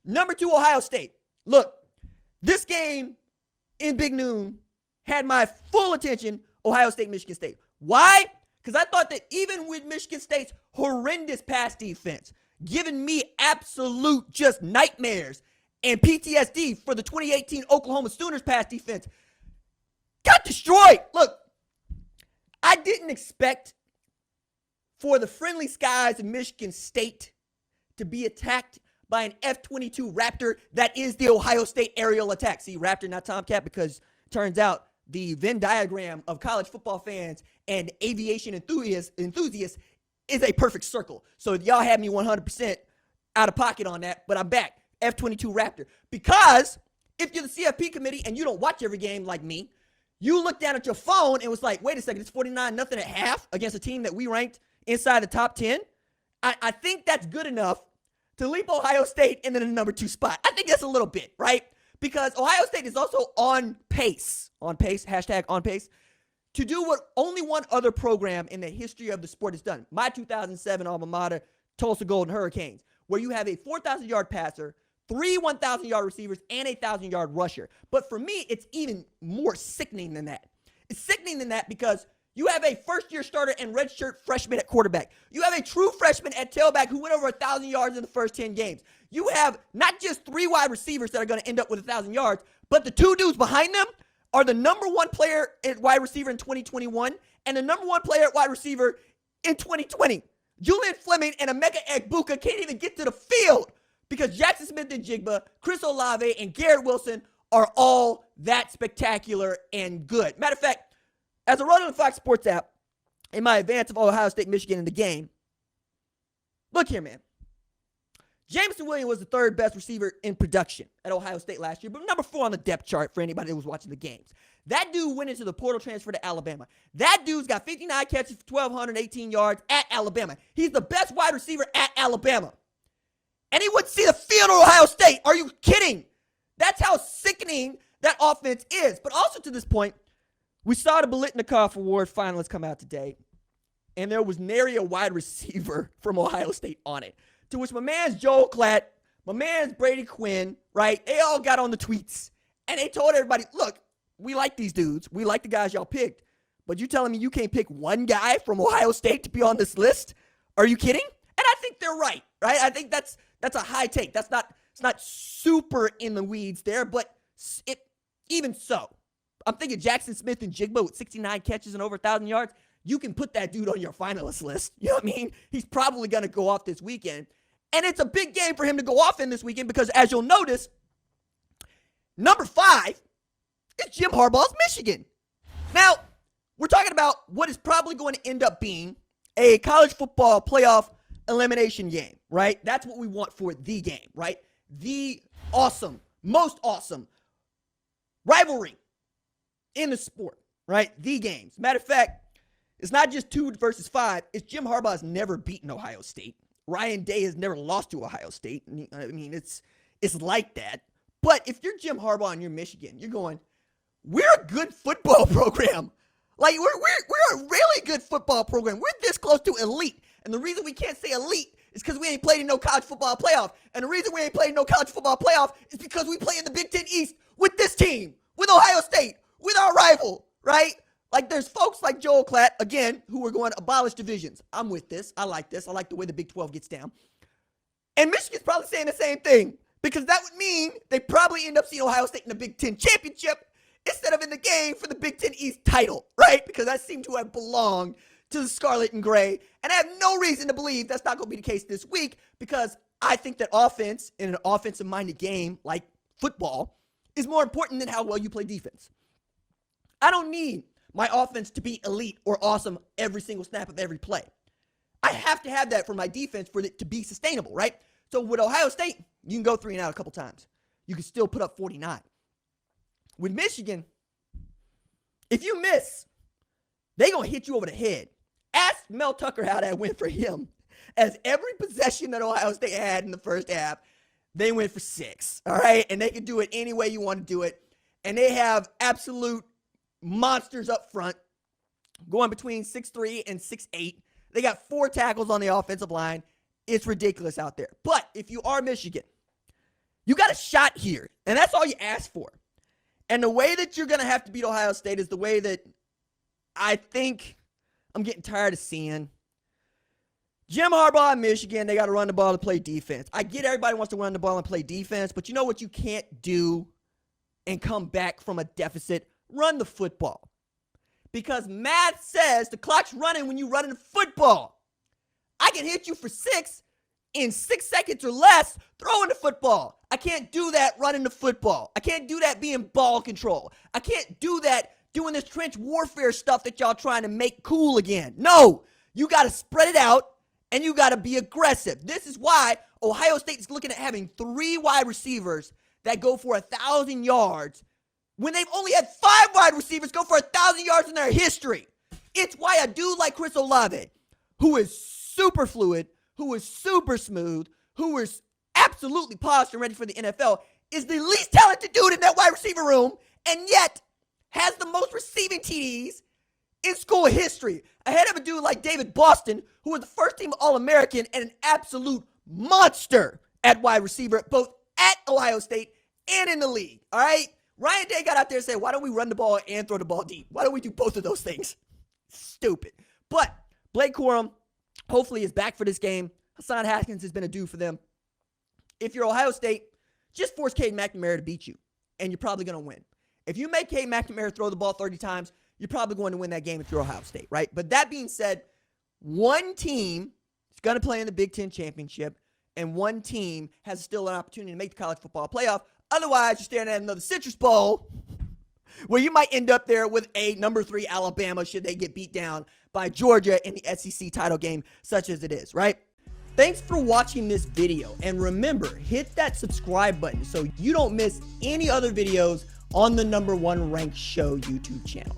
Number 2, Ohio State. Look, this game in Big Noon had my full attention, Ohio State, Michigan State. Why? Because I thought that even with Michigan State's horrendous pass defense, giving me absolute just nightmares and PTSD for the 2018 Oklahoma Sooners pass defense, got destroyed. Look, I didn't expect for the friendly skies of Michigan State to be attacked by an F-22 Raptor that is the Ohio State aerial attack. See, Raptor, not Tomcat, because it turns out the Venn diagram of college football fans and aviation enthusiasts is a perfect circle. So y'all had me 100% out of pocket on that, but I'm back. F-22 Raptor. Because if you're the CFP committee and you don't watch every game like me, you look down at your phone and was like, wait a second, it's 49-0 at half against a team that we ranked inside the top 10. I think that's good enough to leap Ohio State into the number 2 spot. I think that's a little bit, right? Because Ohio State is also on pace, hashtag on pace, to do what only one other program in the history of the sport has done. My 2007 alma mater, Tulsa Golden Hurricanes, where you have a 4,000-yard passer, 3 1,000-yard receivers, and a 1,000-yard rusher. But for me, it's even more sickening than that. It's sickening than that because you have a first-year starter and redshirt freshman at quarterback. You have a true freshman at tailback who went over 1,000 yards in the first 10 games. You have not just 3 wide receivers that are going to end up with 1,000 yards, but the 2 dudes behind them are the number 1 player at wide receiver in 2021 and the number 1 player at wide receiver in 2020. Julian Fleming and Emeka Egbuka can't even get to the field because Jackson Smith-Njigba, Chris Olave, and Garrett Wilson are all that spectacular and good. Matter of fact, as I wrote on the Fox Sports app in my advance of Ohio State, Michigan in the game, look here, man. Jameson Williams was the 3rd best receiver in production at Ohio State last year, but number 4 on the depth chart for anybody that was watching the games. That dude went into the portal transfer to Alabama. That dude's got 59 catches for 1,218 yards at Alabama. He's the best wide receiver at Alabama. And he wouldn't see the field at Ohio State. Are you kidding? That's how sickening that offense is. But also to this point, we saw the Biletnikoff Award finalists come out today, and there was nary a wide receiver from Ohio State on it. To which my man's Joel Klatt, my man's Brady Quinn, right? They all got on the tweets, and they told everybody, look, we like these dudes. We like the guys y'all picked. But you telling me you can't pick one guy from Ohio State to be on this list? Are you kidding? And I think they're right? I think that's a high take. It's not super in the weeds there, but even so. I'm thinking Jackson Smith-Njigba with 69 catches and over 1,000 yards. You can put that dude on your finalist list. You know what I mean? He's probably going to go off this weekend. And it's a big game for him to go off in this weekend because, as you'll notice, number 5 is Jim Harbaugh's Michigan. Now, we're talking about what is probably going to end up being a college football playoff elimination game, right? That's what we want for the game, right? The awesome, most awesome rivalry in the sport, right? The games. Matter of fact, it's not just 2 versus 5. It's Jim Harbaugh's never beaten Ohio State. Ryan Day has never lost to Ohio State. I mean, it's like that. But if you're Jim Harbaugh and you're Michigan, you're going, we're a good football program. Like, we're a really good football program. We're this close to elite. And the reason we can't say elite is because we ain't played in no college football playoff. And the reason we ain't played in no college football playoff is because we play in the Big Ten East with this team, with Ohio State, with our rival, right? Like, there's folks like Joel Klatt, again, who are going to abolish divisions. I'm with this. I like this. I like the way the Big 12 gets down. And Michigan's probably saying the same thing because that would mean they probably end up seeing Ohio State in the Big Ten championship instead of in the game for the Big Ten East title, right? Because that seemed to have belonged to the Scarlet and Gray. And I have no reason to believe that's not going to be the case this week because I think that offense in an offensive-minded game like football is more important than how well you play defense. I don't need my offense to be elite or awesome every single snap of every play. I have to have that for my defense for it to be sustainable, right? So with Ohio State, you can go 3 and out a couple times. You can still put up 49. With Michigan, if you miss, they're going to hit you over the head. Ask Mel Tucker how that went for him. As every possession that Ohio State had in the first half, they went for 6, all right? And they can do it any way you want to do it. And they have absolute monsters up front going between 6'3 and 6'8. They got 4 tackles on the offensive line. It's ridiculous out there. But if you are Michigan, You got a shot here, and that's all you ask for. And the way that you're going to have to beat Ohio State is the way that I think I'm getting tired of seeing. Jim Harbaugh in Michigan, they got to run the ball to play defense. I get everybody wants to run the ball and play defense, but you know what you can't do and come back from a deficit? Run the football. Because math says the clock's running when you run in the football. I can hit you for 6 in 6 seconds or less throwing the football. I can't do that running the football. I can't do that being ball control. I can't do that doing this trench warfare stuff that y'all trying to make cool again. No, you got to spread it out and you got to be aggressive. This is why Ohio State is looking at having 3 wide receivers that go for 1,000 yards when they've only had 5 wide receivers go for 1,000 yards in their history. It's why a dude like Chris Olave, who is super fluid, who is super smooth, who is absolutely polished and ready for the NFL, is the least talented dude in that wide receiver room, and yet has the most receiving TDs in school history, ahead of a dude like David Boston, who was the first team All-American and an absolute monster at wide receiver, both at Ohio State and in the league, all right? Ryan Day got out there and said, why don't we run the ball and throw the ball deep? Why don't we do both of those things? Stupid. But Blake Corum hopefully is back for this game. Hassan Haskins has been a dude for them. If you're Ohio State, just force Cade McNamara to beat you, and you're probably going to win. If you make Cade McNamara throw the ball 30 times, you're probably going to win that game if you're Ohio State, right? But that being said, one team is going to play in the Big Ten Championship, and one team has still an opportunity to make the college football playoff. Otherwise, you're staring at another Citrus Bowl where you might end up there with a number 3 Alabama should they get beat down by Georgia in the SEC title game, such as it is, right? Thanks for watching this video. And remember, hit that subscribe button so you don't miss any other videos on the #1 Ranked Show YouTube channel.